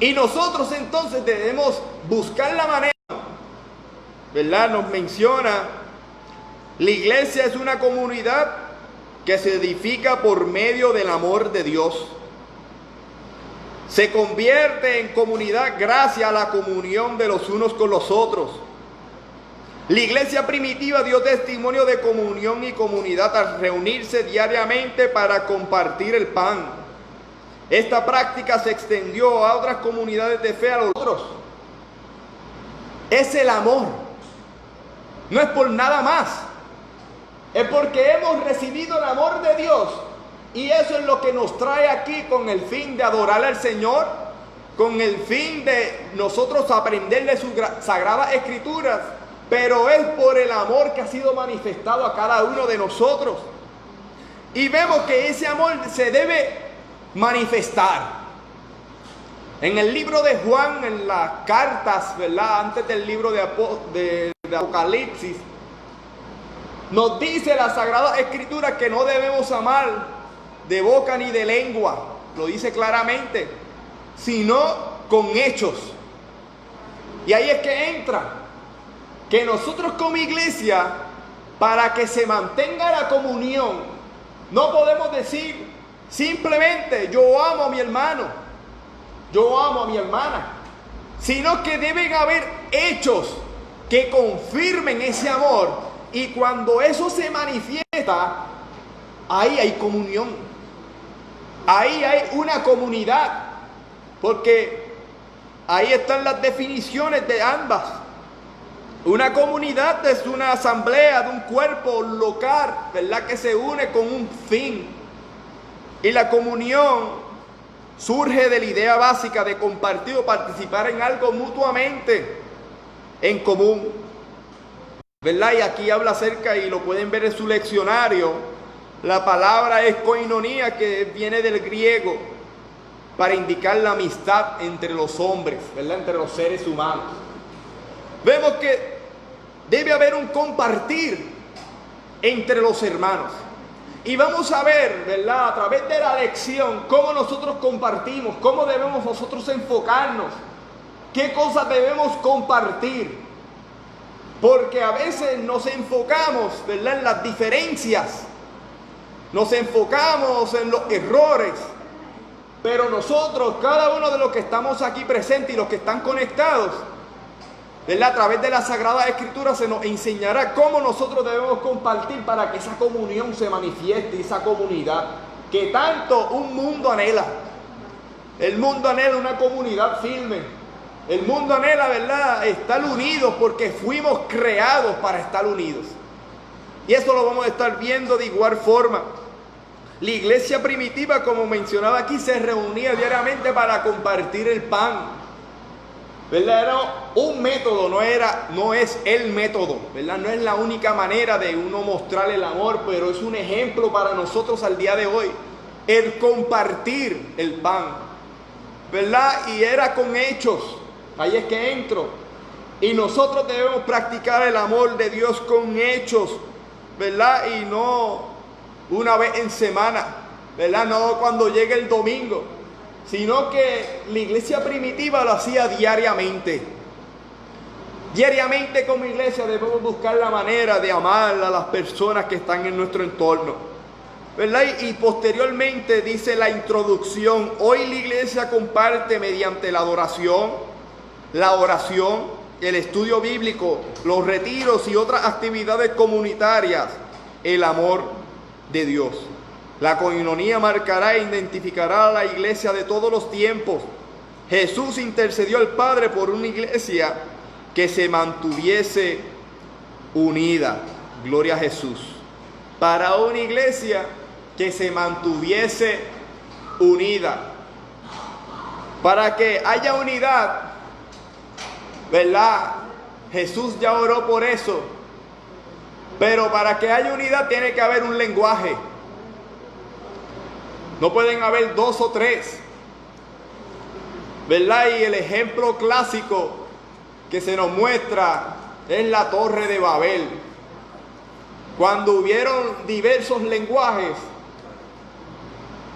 Y nosotros entonces debemos buscar la manera, ¿verdad? Nos menciona, la iglesia es una comunidad que se edifica por medio del amor de Dios. Se convierte en comunidad gracias a la comunión de los unos con los otros. La iglesia primitiva dio testimonio de comunión y comunidad al reunirse diariamente para compartir el pan. Esta práctica se extendió a otras comunidades de fe a los otros. Es el amor. No es por nada más. Es porque hemos recibido el amor de Dios. Y eso es lo que nos trae aquí con el fin de adorar al Señor, con el fin de nosotros aprender de sus sagradas escrituras, pero es por el amor que ha sido manifestado a cada uno de nosotros. Y vemos que ese amor se debe manifestar. En el libro de Juan, en las cartas, ¿verdad? Antes del libro de Apocalipsis, nos dice la Sagrada Escritura que no debemos amar de boca ni de lengua, lo dice claramente, sino con hechos. Y ahí es que entra, que nosotros como iglesia, para que se mantenga la comunión, no podemos decir simplemente yo amo a mi hermano, yo amo a mi hermana, sino que deben haber hechos que confirmen ese amor, y cuando eso se manifiesta, ahí hay comunión. Ahí hay una comunidad, porque ahí están las definiciones de ambas. Una comunidad es una asamblea de un cuerpo local, ¿verdad? Que se une con un fin. Y la comunión surge de la idea básica de compartir o participar en algo mutuamente en común, ¿verdad? Y aquí habla acerca, y lo pueden ver en su leccionario, la palabra es koinonía, que viene del griego para indicar la amistad entre los hombres, ¿verdad? Entre los seres humanos. Vemos que debe haber un compartir entre los hermanos. Y vamos a ver, ¿verdad? A través de la lección, cómo nosotros compartimos, cómo debemos nosotros enfocarnos, qué cosas debemos compartir. Porque a veces nos enfocamos, ¿verdad?, en las diferencias. Nos enfocamos en los errores, pero nosotros, cada uno de los que estamos aquí presentes y los que están conectados, ¿verdad?, a través de la Sagrada Escritura se nos enseñará cómo nosotros debemos compartir para que esa comunión se manifieste, esa comunidad que tanto un mundo anhela. El mundo anhela una comunidad firme. El mundo anhela, ¿verdad?, estar unidos, porque fuimos creados para estar unidos. Y eso lo vamos a estar viendo de igual forma. La iglesia primitiva, como mencionaba aquí, se reunía diariamente para compartir el pan, ¿verdad? Era un método, no es el método, ¿verdad? No es la única manera de uno mostrar el amor, pero es un ejemplo para nosotros al día de hoy, el compartir el pan, ¿verdad? Y era con hechos. Ahí es que entro. Y nosotros debemos practicar el amor de Dios con hechos, ¿verdad? Y no una vez en semana, ¿verdad? No cuando llegue el domingo, sino que la iglesia primitiva lo hacía diariamente. Diariamente como iglesia debemos buscar la manera de amar a las personas que están en nuestro entorno, ¿verdad? Y posteriormente dice la introducción, hoy la iglesia comparte mediante la adoración, la oración, el estudio bíblico, los retiros y otras actividades comunitarias, el amor de Dios. La koinonía marcará e identificará a la iglesia de todos los tiempos. Jesús intercedió al Padre por una iglesia que se mantuviese unida. Gloria a Jesús. Para una iglesia que se mantuviese unida. Para que haya unidad, ¿verdad? Jesús ya oró por eso. Pero para que haya unidad tiene que haber un lenguaje. No pueden haber dos o tres, ¿verdad? Y el ejemplo clásico que se nos muestra es la Torre de Babel. Cuando hubieron diversos lenguajes,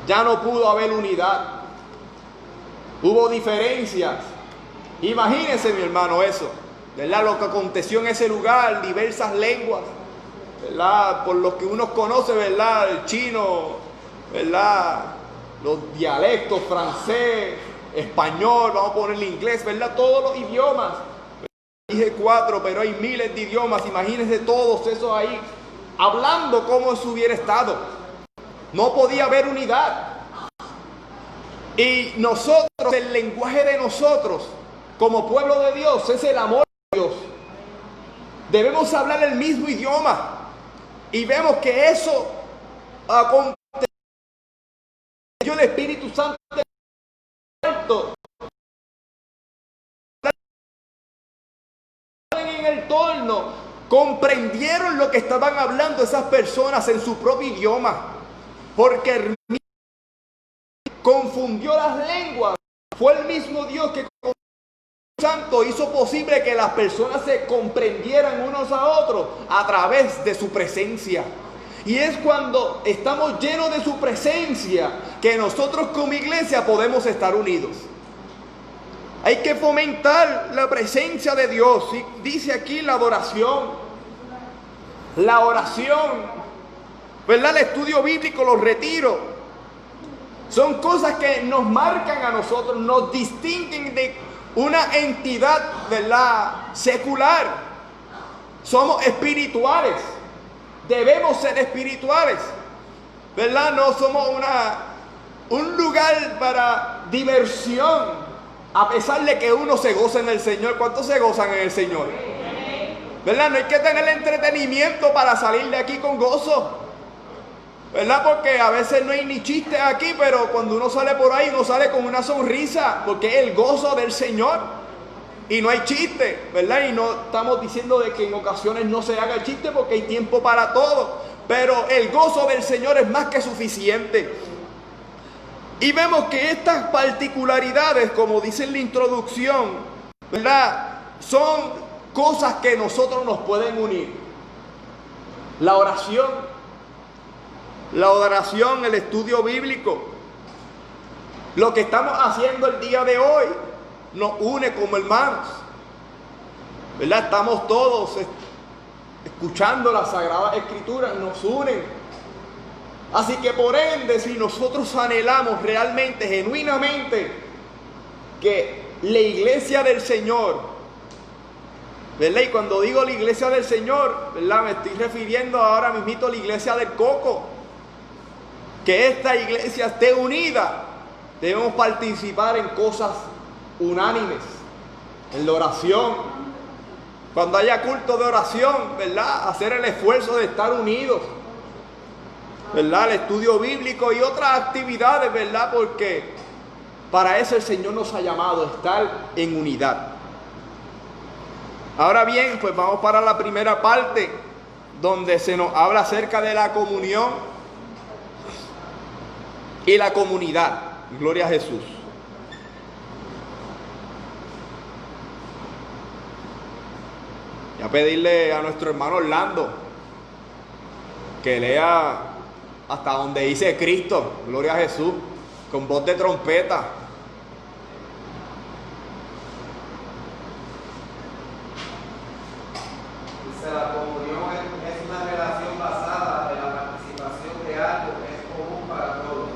ya no pudo haber unidad. hubo diferencias. Imagínense, mi hermano, eso, ¿verdad? Lo que aconteció en ese lugar, diversas lenguas, ¿verdad? Por lo que uno conoce, ¿verdad? El chino, ¿verdad? Los dialectos, francés, español, vamos a ponerle inglés, ¿verdad? Todos los idiomas. Dije 4, pero hay miles de idiomas. Imagínense todos esos ahí, hablando como eso hubiera estado. No podía haber unidad. Y nosotros, el lenguaje de nosotros, como pueblo de Dios, es el amor de Dios. Debemos hablar el mismo idioma. Y vemos que eso acontece. El Espíritu Santo en el torno comprendieron lo que estaban hablando esas personas en su propio idioma, porque confundió las lenguas. Fue el mismo Dios que con el Espíritu Santo hizo posible que las personas se comprendieran unos a otros a través de su presencia. Y es cuando estamos llenos de su presencia que nosotros como iglesia podemos estar unidos. Hay que fomentar la presencia de Dios. Y dice aquí la adoración. La oración, ¿verdad? El estudio bíblico, los retiros. Son cosas que nos marcan a nosotros, nos distinguen de una entidad, ¿verdad?, secular. Somos espirituales. Debemos ser espirituales, ¿verdad? No somos un lugar para diversión, a pesar de que uno se goza en el Señor. ¿Cuántos se gozan en el Señor? ¿Verdad? No hay que tener entretenimiento para salir de aquí con gozo, ¿verdad? Porque a veces no hay ni chistes aquí, pero cuando uno sale por ahí, uno sale con una sonrisa, porque es el gozo del Señor. Y no hay chiste, ¿verdad? Y no estamos diciendo de que en ocasiones no se haga chiste, porque hay tiempo para todo. Pero el gozo del Señor es más que suficiente. Y vemos que estas particularidades, como dice en la introducción, ¿verdad?, son cosas que nosotros nos pueden unir. La oración, el estudio bíblico, lo que estamos haciendo el día de hoy, nos une como hermanos, ¿verdad? Estamos todos escuchando las Sagradas Escrituras, nos unen. Así que por ende, si nosotros anhelamos realmente, genuinamente, que la iglesia del Señor, ¿verdad? Y cuando digo la iglesia del Señor, ¿verdad?, me estoy refiriendo ahora mismito a la iglesia del Coco, que esta iglesia esté unida, debemos participar en cosas unánimes, en la oración. Cuando haya culto de oración, ¿verdad?, hacer el esfuerzo de estar unidos, ¿verdad?, el estudio bíblico y otras actividades, ¿verdad?, porque para eso el Señor nos ha llamado, estar en unidad. Ahora bien, pues vamos para la primera parte, donde se nos habla acerca de la comunión y la comunidad. Gloria a Jesús. Voy a pedirle a nuestro hermano Orlando que lea hasta donde dice Cristo, gloria a Jesús, con voz de trompeta. Dice: la comunión es una relación basada en la participación de algo que es común para todos.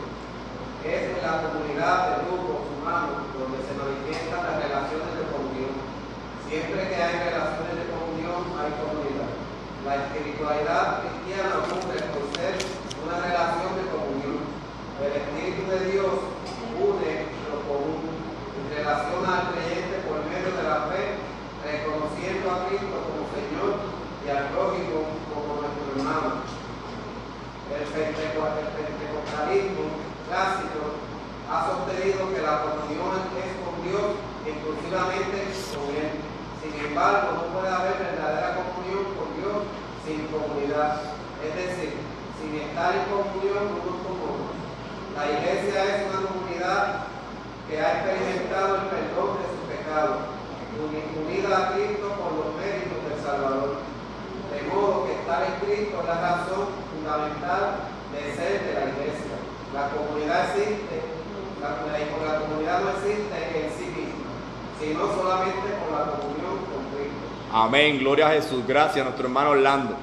Es en la comunidad de grupos humanos donde se manifiestan las relaciones de comunión. Siempre que hay relaciones de comunión, hay comunidad. La espiritualidad cristiana ocurre por ser una relación de comunión. El Espíritu de Dios une lo común y relaciona al creyente por medio de la fe, reconociendo a Cristo como Señor y al prójimo como nuestro hermano. El pentecostalismo clásico ha sostenido que la comunión es con Dios, exclusivamente con Él. Sin embargo, no puede haber verdadera comunión con Dios sin comunidad, es decir, sin estar en comunión unos con otros. La iglesia es una comunidad que ha experimentado el perdón de sus pecados, unida a Cristo por los méritos del Salvador. De modo que estar en Cristo es la razón fundamental de ser de la iglesia. La comunidad existe la comunidad no existe en sí misma, sino solamente por la comunión con Cristo. Amén, gloria a Jesús. Gracias, nuestro hermano Orlando.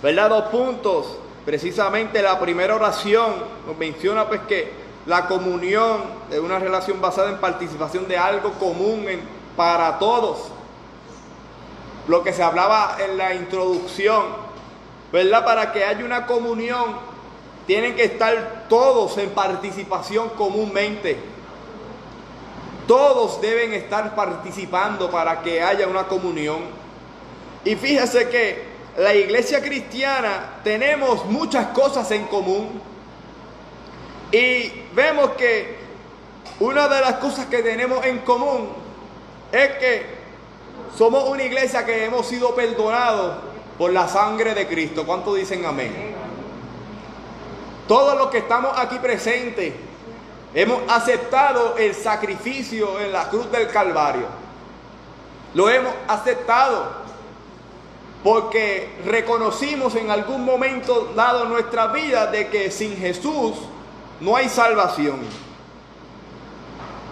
¿Verdad? 2 puntos. Precisamente la primera oración nos menciona pues que la comunión es una relación basada en participación de algo común para todos. Lo que se hablaba en la introducción, ¿verdad? Para que haya una comunión, tienen que estar todos en participación comúnmente. Todos deben estar participando para que haya una comunión. Y fíjese que la iglesia cristiana tenemos muchas cosas en común. Y vemos que una de las cosas que tenemos en común es que somos una iglesia que hemos sido perdonados por la sangre de Cristo. ¿Cuántos dicen amén? Todos los que estamos aquí presentes hemos aceptado el sacrificio en la cruz del Calvario. Lo hemos aceptado porque reconocimos en algún momento dado en nuestra vida de que sin Jesús no hay salvación.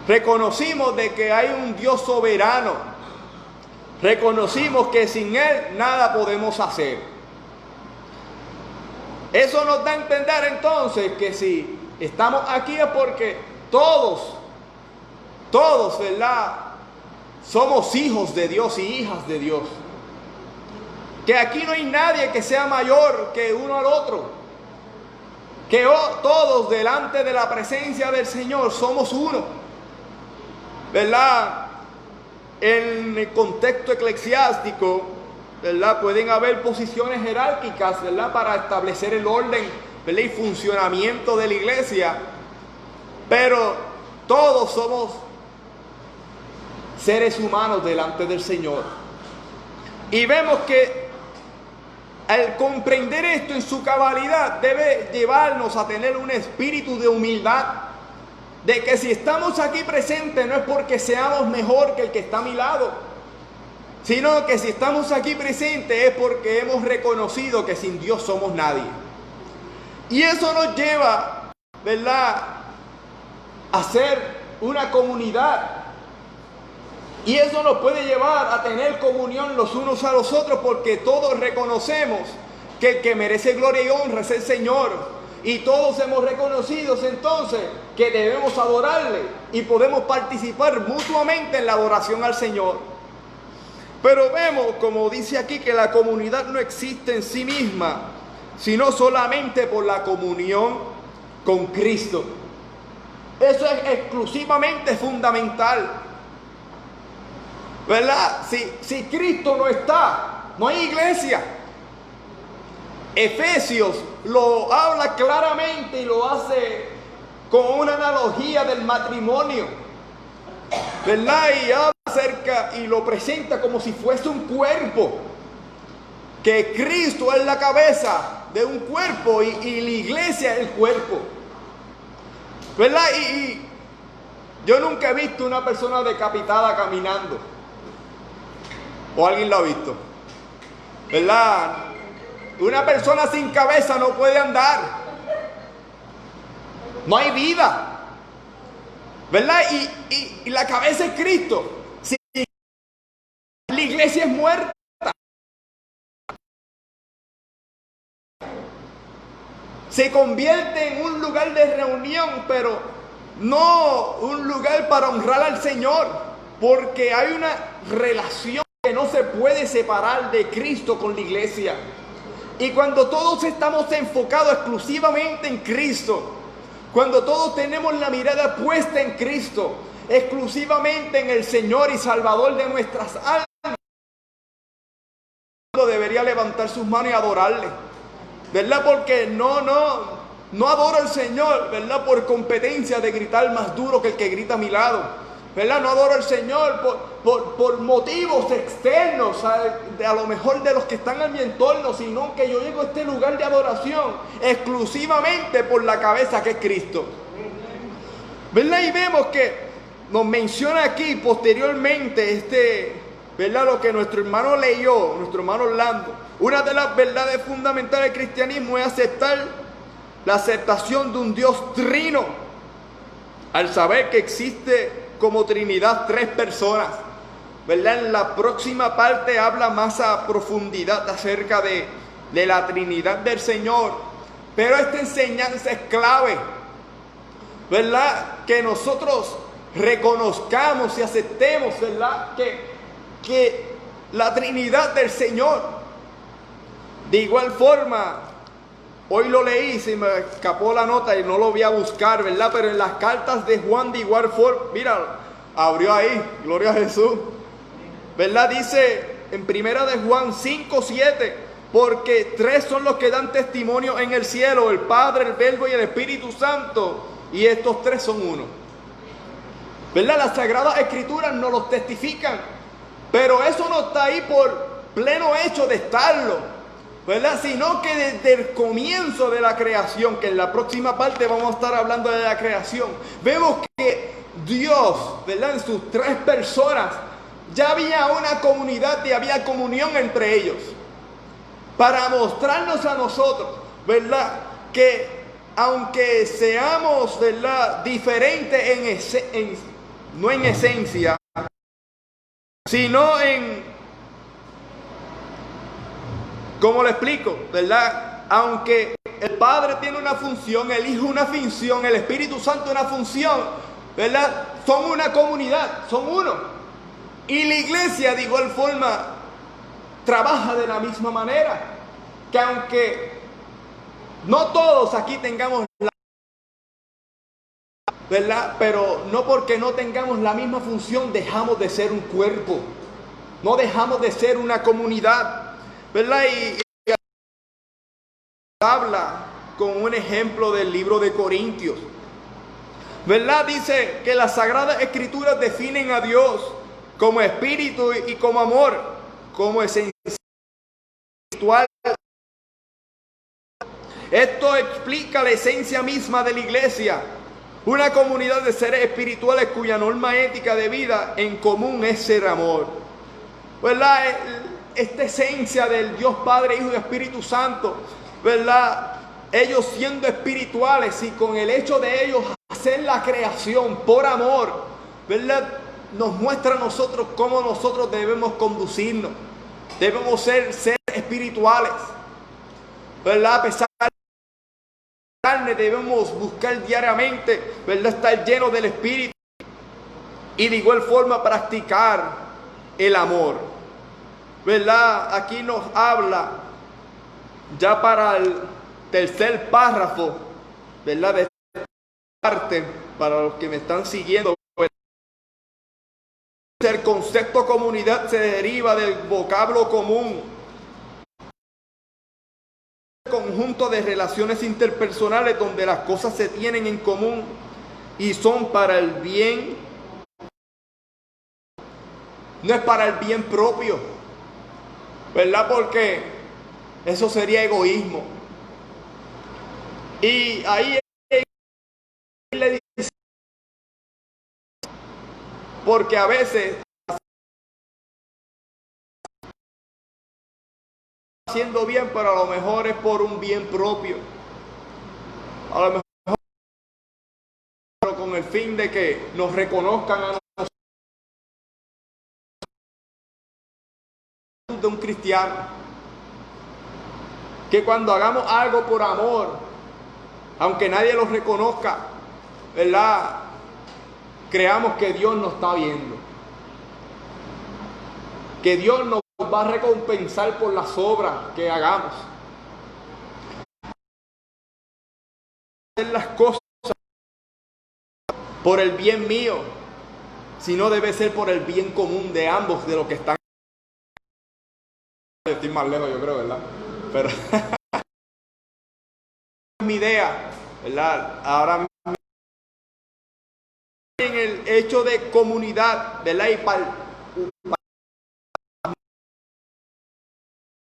Reconocimos de que hay un Dios soberano. Reconocimos que sin Él nada podemos hacer. Eso nos da a entender entonces que si estamos aquí es porque todos, ¿verdad? Somos hijos de Dios y hijas de Dios. Que aquí no hay nadie que sea mayor que uno al otro. Que todos delante de la presencia del Señor somos uno. ¿Verdad? En el contexto eclesiástico, ¿verdad? Pueden haber posiciones jerárquicas, ¿verdad? Para establecer el orden, ¿verdad? Y funcionamiento de la iglesia. Pero todos somos seres humanos delante del Señor. Y vemos que al comprender esto en su cabalidad debe llevarnos a tener un espíritu de humildad. De que si estamos aquí presentes no es porque seamos mejor que el que está a mi lado, sino que si estamos aquí presentes es porque hemos reconocido que sin Dios somos nadie. Y eso nos lleva, ¿verdad?, a ser una comunidad. Y eso nos puede llevar a tener comunión los unos a los otros, porque todos reconocemos que el que merece gloria y honra es el Señor. Y todos hemos reconocido entonces que debemos adorarle y podemos participar mutuamente en la adoración al Señor. Pero vemos, como dice aquí, que la comunidad no existe en sí misma, sino solamente por la comunión con Cristo. Eso es exclusivamente fundamental, ¿verdad? Si Cristo no está, no hay iglesia. Efesios lo habla claramente y lo hace con una analogía del matrimonio, ¿verdad? Y habla acerca y lo presenta como si fuese un cuerpo, que Cristo es la cabeza de un cuerpo y la iglesia es el cuerpo, ¿verdad? Y yo nunca he visto una persona decapitada caminando, o alguien lo ha visto, ¿verdad? Una persona sin cabeza no puede andar. No hay vida, ¿verdad? Y la cabeza es Cristo. Si la iglesia es muerta, se convierte en un lugar de reunión, pero no un lugar para honrar al Señor, porque hay una relación que no se puede separar de Cristo con la iglesia. Y cuando todos estamos enfocados exclusivamente en Cristo, cuando todos tenemos la mirada puesta en Cristo, exclusivamente en el Señor y Salvador de nuestras almas, debería levantar sus manos y adorarle, ¿verdad? Porque no adoro al Señor, ¿verdad? Por competencia de gritar más duro que el que grita a mi lado, ¿verdad? No adoro al Señor por motivos externos, a lo mejor de los que están en mi entorno, sino que yo llego a este lugar de adoración exclusivamente por la cabeza que es Cristo, ¿verdad? Y vemos que nos menciona aquí posteriormente ¿verdad? Lo que nuestro hermano leyó, nuestro hermano Orlando. Una de las verdades fundamentales del cristianismo es aceptar la aceptación de un Dios trino. al saber que existe como Trinidad 3 personas, ¿verdad? En la próxima parte habla más a profundidad acerca de la Trinidad del Señor. Pero esta enseñanza es clave, ¿verdad? Que nosotros reconozcamos y aceptemos, ¿verdad? Que la Trinidad del Señor. De igual forma, hoy lo leí, se me escapó la nota y no lo voy a buscar, ¿verdad? Pero en las cartas de Juan de igual forma, mira, abrió ahí, gloria a Jesús, ¿verdad? Dice en primera de Juan 5:7, porque 3 son los que dan testimonio en el cielo, el Padre, el Verbo y el Espíritu Santo, y estos 3 son uno. ¿Verdad? Las Sagradas Escrituras nos los testifican, pero eso no está ahí por pleno hecho de estarlo, ¿verdad? Sino que desde el comienzo de la creación, que en la próxima parte vamos a estar hablando de la creación, vemos que Dios, ¿verdad? En sus 3 personas, ya había una comunidad y había comunión entre ellos, para mostrarnos a nosotros, ¿verdad? Que aunque seamos, ¿verdad?, diferentes no en esencia, sino en, ¿cómo le explico? ¿Verdad? Aunque el Padre tiene una función, el Hijo una función, el Espíritu Santo una función, ¿verdad? Son una comunidad, son uno. Y la iglesia de igual forma trabaja de la misma manera, que aunque no todos aquí tengamos la, ¿verdad? Pero no porque no tengamos la misma función dejamos de ser un cuerpo, no dejamos de ser una comunidad, ¿verdad? Y habla con un ejemplo del libro de Corintios, ¿verdad? Dice que las Sagradas Escrituras definen a Dios como espíritu y como amor, como esencia espiritual. Esto explica la esencia misma de la iglesia, una comunidad de seres espirituales cuya norma ética de vida en común es ser amor, ¿verdad? Esta esencia del Dios Padre, Hijo y Espíritu Santo, ¿verdad? Ellos siendo espirituales y con el hecho de ellos hacer la creación por amor, ¿verdad? Nos muestra a nosotros cómo nosotros debemos conducirnos. Debemos ser espirituales, ¿verdad? A pesar de la carne, debemos buscar diariamente, ¿verdad?, estar llenos del Espíritu y de igual forma practicar el amor, ¿verdad? Aquí nos habla ya para el tercer párrafo, ¿verdad?, de esta parte, para los que me están siguiendo. El concepto comunidad se deriva del vocablo común, un conjunto de relaciones interpersonales donde las cosas se tienen en común y son para el bien, no es para el bien propio, ¿verdad? Porque eso sería egoísmo. Y ahí le dice, porque a veces haciendo bien, pero a lo mejor es por un bien propio, a lo mejor pero con el fin de que nos reconozcan a nosotros de un cristiano, que cuando hagamos algo por amor, aunque nadie lo reconozca, ¿verdad?, creamos que Dios nos está viendo, que Dios nos va a recompensar por las obras que hagamos. Hacer las cosas por el bien mío, sino debe ser por el bien común de ambos, de los que están. Estoy más lejos, yo creo, ¿verdad? Pero es mi idea, ¿verdad? Ahora en el hecho de comunidad, ¿verdad? Y para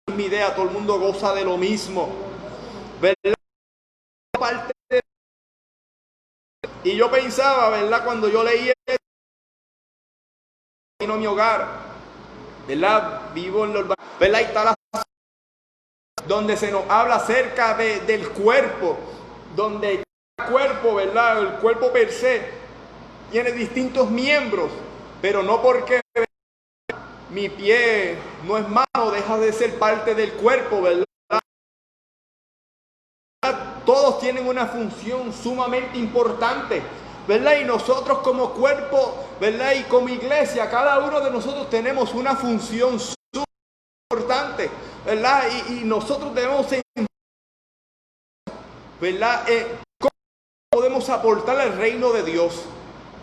mi idea, todo el mundo goza de lo mismo, ¿verdad? Y yo pensaba, ¿verdad?, cuando yo leí esto, vino a mi hogar, ¿verdad? Vivo en los, ¿verdad? Y está la donde se nos habla acerca del cuerpo, donde el cuerpo, ¿verdad?, el cuerpo per se, tiene distintos miembros, pero no porque mi pie no es mano, deja de ser parte del cuerpo, ¿verdad? Todos tienen una función sumamente importante, ¿verdad? Y nosotros como cuerpo, ¿verdad? Y como iglesia, cada uno de nosotros tenemos una función sumamente importante, ¿verdad? Y nosotros debemos, ¿verdad? ¿Cómo podemos aportar al reino de Dios?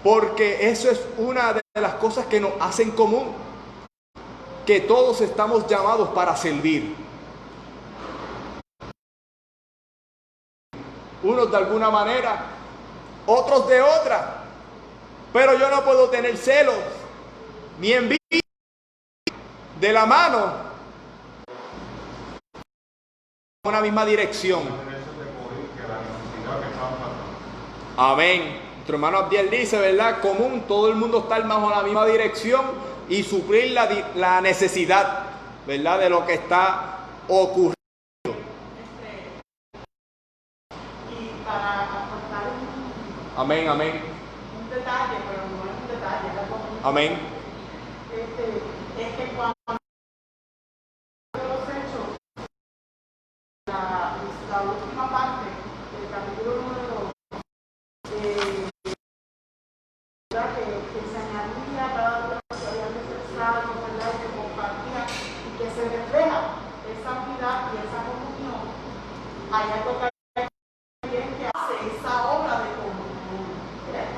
Porque eso es una de las cosas que nos hacen común, que todos estamos llamados para servir. Unos de alguna manera, otros de otra. Pero yo no puedo tener celos ni envidia de la mano en una misma dirección. Amén. Nuestro hermano Abdiel dice, ¿verdad? Común, todo el mundo está bajo la misma dirección y suplir la necesidad, ¿verdad? De lo que está ocurriendo. Y para aportar Amén, amén. un detalle, pero no es un detalle, es algo muy Amén. es que cuando los hechos, la última parte del capítulo número 2, que se añadía a cada uno que había reflexionado, ¿verdad? Y que compartía y que se refleja esa unidad y esa comunión. Hay algo que hace esa obra de comunión. ¿Verdad?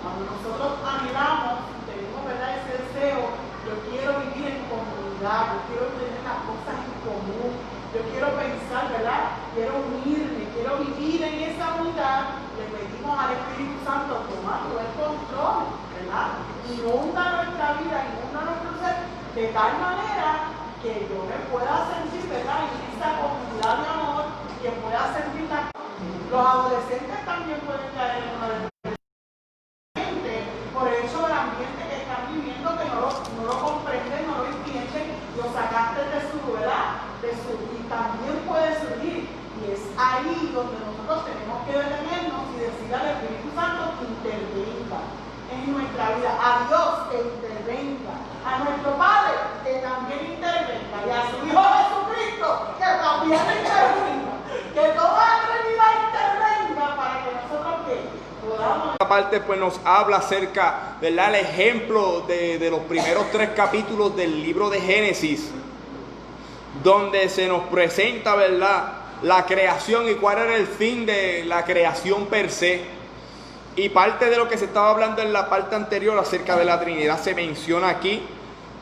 Cuando nosotros anhelamos, tenemos, ¿verdad? Ese deseo, yo quiero vivir en comunidad, yo quiero tener las cosas en común, yo quiero pensar, ¿verdad? Quiero unirme, quiero vivir en esa unidad. Le pedimos al Espíritu Santo tomar todo el control, ¿verdad? Inunda nuestra vida, inunda nuestro ser, de tal manera que yo me pueda sentir, ¿verdad? En esa comunidad de amor, que pueda sentir la... Los adolescentes también pueden caer en una depresión por el hecho del ambiente que están viviendo, que no lo comprenden, no lo entienden, lo sacaste de su, ¿verdad? Y también puede surgir. Y es ahí donde nosotros tenemos que detenernos y decir al Espíritu Santo que intervenga en nuestra vida, a Dios que intervenga, a nuestro Padre que también intervenga, y a su Hijo Jesucristo que también intervenga, que toda la Trinidad intervenga para que nosotros podamos. Esta parte pues nos habla acerca, ¿verdad? El ejemplo de los primeros 3 capítulos del libro de Génesis, donde se nos presenta, ¿verdad?, la creación y cuál era el fin de la creación per se. Y parte de lo que se estaba hablando en la parte anterior acerca de la Trinidad se menciona aquí,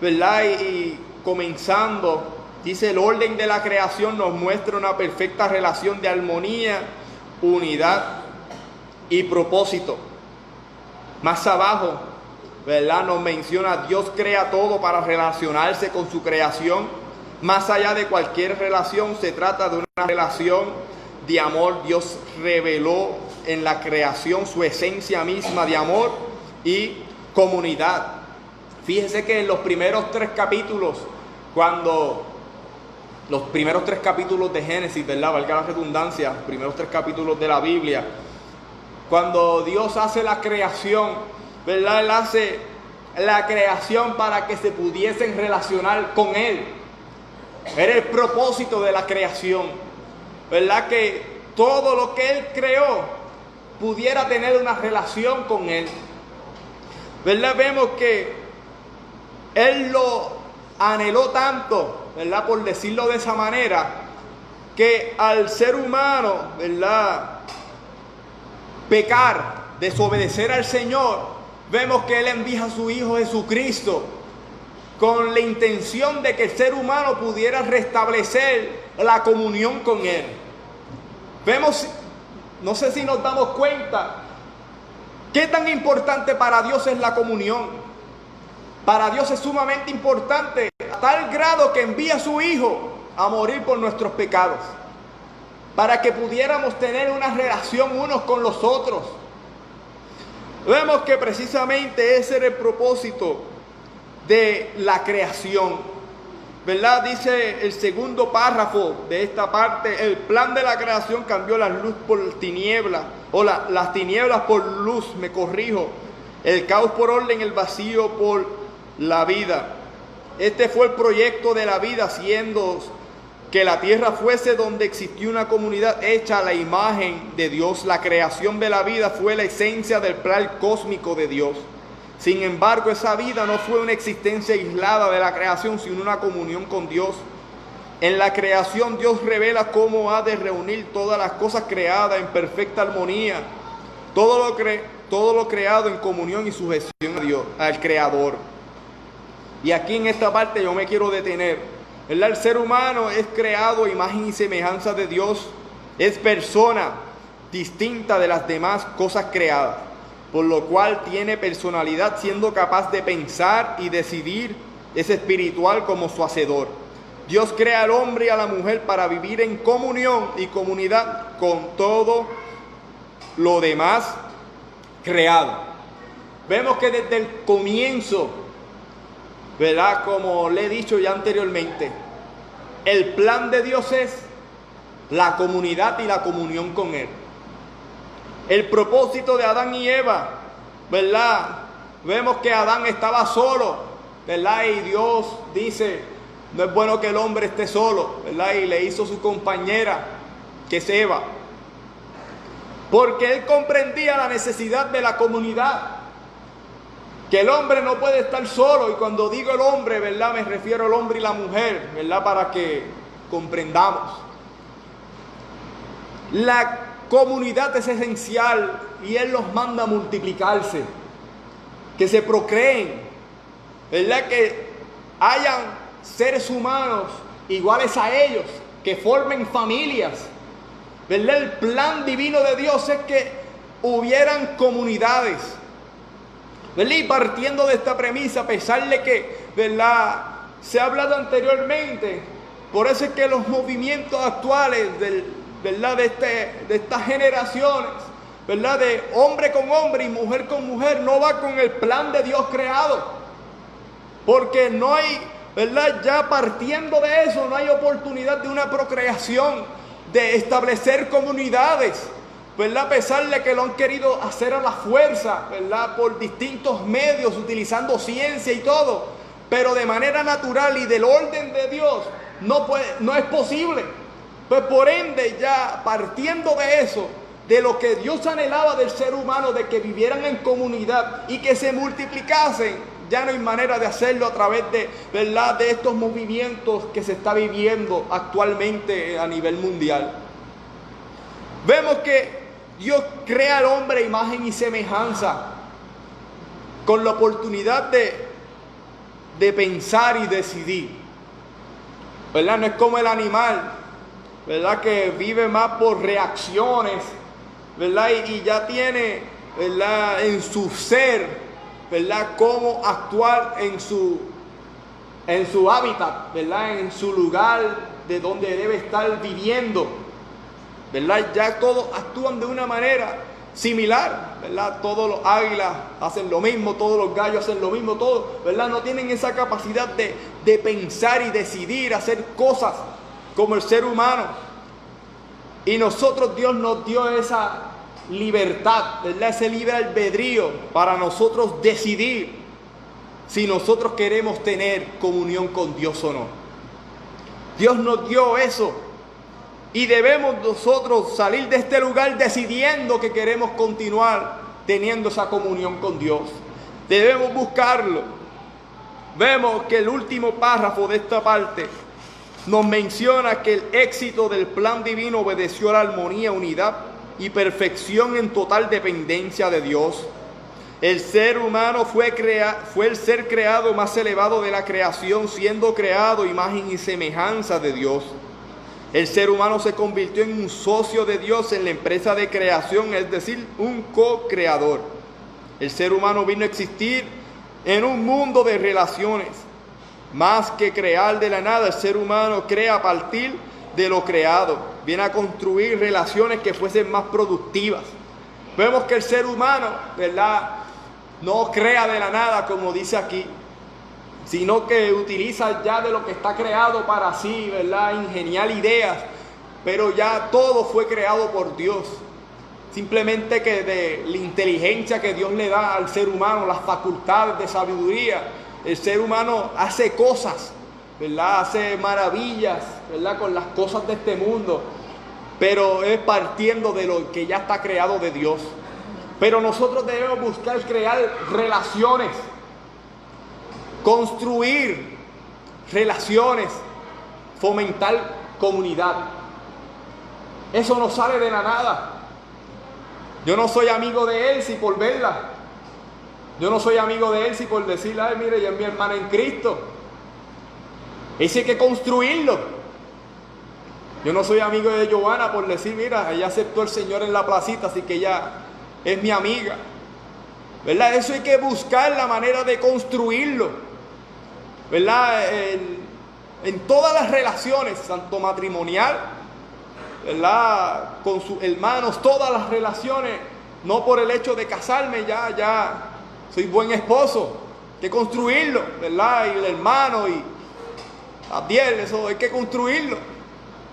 ¿verdad? Y comenzando, dice, el orden de la creación nos muestra una perfecta relación de armonía, unidad y propósito. Más abajo, ¿verdad?, nos menciona, Dios crea todo para relacionarse con su creación. Más allá de cualquier relación, se trata de una relación de amor. Dios reveló en la creación su esencia misma de amor y comunidad. Fíjense que en los primeros 3 capítulos, los primeros 3 capítulos de Génesis, ¿verdad?, valga la redundancia, los primeros 3 capítulos de la Biblia, cuando Dios hace la creación, ¿verdad?, Él hace la creación para que se pudiesen relacionar con Él. Era el propósito de la creación, ¿verdad?, que todo lo que Él creó pudiera tener una relación con Él, ¿verdad? Vemos que Él lo anheló tanto, ¿verdad?, por decirlo de esa manera, que al ser humano, ¿verdad?, pecar, desobedecer al Señor, vemos que Él envía a su Hijo Jesucristo con la intención de que el ser humano pudiera restablecer la comunión con Él. Vemos, no sé si nos damos cuenta, qué tan importante para Dios es la comunión. Para Dios es sumamente importante, a tal grado que envía a su Hijo a morir por nuestros pecados, para que pudiéramos tener una relación unos con los otros. Vemos que precisamente ese era el propósito de la creación, ¿verdad? Dice el segundo párrafo de esta parte, el plan de la creación cambió la luz por tinieblas, o las tinieblas por luz, me corrijo. el caos por orden, el vacío por la vida. Este fue el proyecto de la vida, siendo que la tierra fuese donde existió una comunidad hecha a la imagen de Dios. La creación de la vida fue la esencia del plan cósmico de Dios. Sin embargo, esa vida no fue una existencia aislada de la creación, sino una comunión con Dios. En la creación Dios revela cómo ha de reunir todas las cosas creadas en perfecta armonía. Todo lo creado en comunión y sujeción a Dios, al Creador. Y aquí en esta parte yo me quiero detener. El ser humano es creado a imagen y semejanza de Dios. Es persona distinta de las demás cosas creadas, por lo cual tiene personalidad, siendo capaz de pensar y decidir. Es espiritual como su hacedor. Dios crea al hombre y a la mujer para vivir en comunión y comunidad con todo lo demás creado. Vemos que desde el comienzo, ¿verdad? Como le he dicho ya anteriormente, el plan de Dios es la comunidad y la comunión con Él. El propósito de Adán y Eva, ¿verdad? Vemos que Adán estaba solo, ¿verdad? Y Dios dice, no es bueno que el hombre esté solo, ¿verdad? Y le hizo su compañera, que es Eva. Porque Él comprendía la necesidad de la comunidad. Que el hombre no puede estar solo, y cuando digo el hombre, ¿verdad? Me refiero al hombre y la mujer, ¿verdad? Para que comprendamos. La comunidad es esencial y Él los manda a multiplicarse, que se procreen, ¿verdad? Que hayan seres humanos iguales a ellos, que formen familias, ¿verdad? El plan divino de Dios es que hubieran comunidades, ¿verdad? Y partiendo de esta premisa, a pesar de que, ¿verdad?, se ha hablado anteriormente, por eso es que los movimientos actuales ¿verdad?, de estas generaciones, ¿verdad?, de hombre con hombre y mujer con mujer, no va con el plan de Dios creado, porque no hay, ¿verdad?, ya partiendo de eso, no hay oportunidad de una procreación, de establecer comunidades, ¿verdad? A pesar de que lo han querido hacer a la fuerza, ¿verdad?, por distintos medios, utilizando ciencia y todo, pero de manera natural y del orden de Dios no es posible. Pues por ende, ya partiendo de eso, de lo que Dios anhelaba del ser humano, de que vivieran en comunidad y que se multiplicasen, ya no hay manera de hacerlo a través de, ¿verdad?, de estos movimientos que se está viviendo actualmente a nivel mundial. Vemos que Dios crea al hombre a imagen y semejanza, con la oportunidad de pensar y decidir, ¿verdad? No es como el animal, ¿verdad?, que vive más por reacciones, ¿verdad? Y ya tiene, ¿verdad?, en su ser, ¿verdad?, cómo actuar en su hábitat, ¿verdad?, en su lugar de donde debe estar viviendo, ¿verdad? Ya todos actúan de una manera similar, ¿verdad? Todos los águilas hacen lo mismo, todos los gallos hacen lo mismo, todos, ¿verdad? No tienen esa capacidad de pensar y decidir, hacer cosas como el ser humano. Y nosotros, Dios nos dio esa libertad, ¿verdad?, ese libre albedrío para nosotros decidir si nosotros queremos tener comunión con Dios o no. Dios nos dio eso. Y debemos nosotros salir de este lugar decidiendo que queremos continuar teniendo esa comunión con Dios. Debemos buscarlo. Vemos que el último párrafo de esta parte nos menciona que el éxito del plan divino obedeció a la armonía, unidad y perfección en total dependencia de Dios. El ser humano fue el ser creado más elevado de la creación, siendo creado imagen y semejanza de Dios. El ser humano se convirtió en un socio de Dios en la empresa de creación, es decir, un co-creador. El ser humano vino a existir en un mundo de relaciones. Más que crear de la nada, el ser humano crea a partir de lo creado. Viene a construir relaciones que fuesen más productivas. Vemos que el ser humano, ¿verdad?, no crea de la nada, como dice aquí, sino que utiliza ya de lo que está creado para sí, ¿verdad?, ingeniar ideas, pero ya todo fue creado por Dios. simplemente que de la inteligencia que Dios le da al ser humano, las facultades de sabiduría. El ser humano hace cosas, ¿verdad? Hace maravillas, ¿verdad? Con las cosas de este mundo, pero es partiendo de lo que ya está creado de Dios. Pero nosotros debemos buscar crear relaciones, construir relaciones, fomentar comunidad. Eso no sale de la nada. Yo no soy amigo de él si por verla. Yo no soy amigo de él si por decirle, ay, mire, ella es mi hermana en Cristo. Eso hay que construirlo. Yo no soy amigo de Giovanna por decir, mira, ella aceptó al Señor en la placita, así que ella es mi amiga. ¿Verdad? Eso hay que buscar la manera de construirlo. ¿Verdad? En todas las relaciones, tanto matrimonial, ¿verdad? Con sus hermanos, todas las relaciones, no por el hecho de casarme, ya soy buen esposo. Hay que construirlo, ¿verdad? Y el hermano y Abdiel, eso hay que construirlo.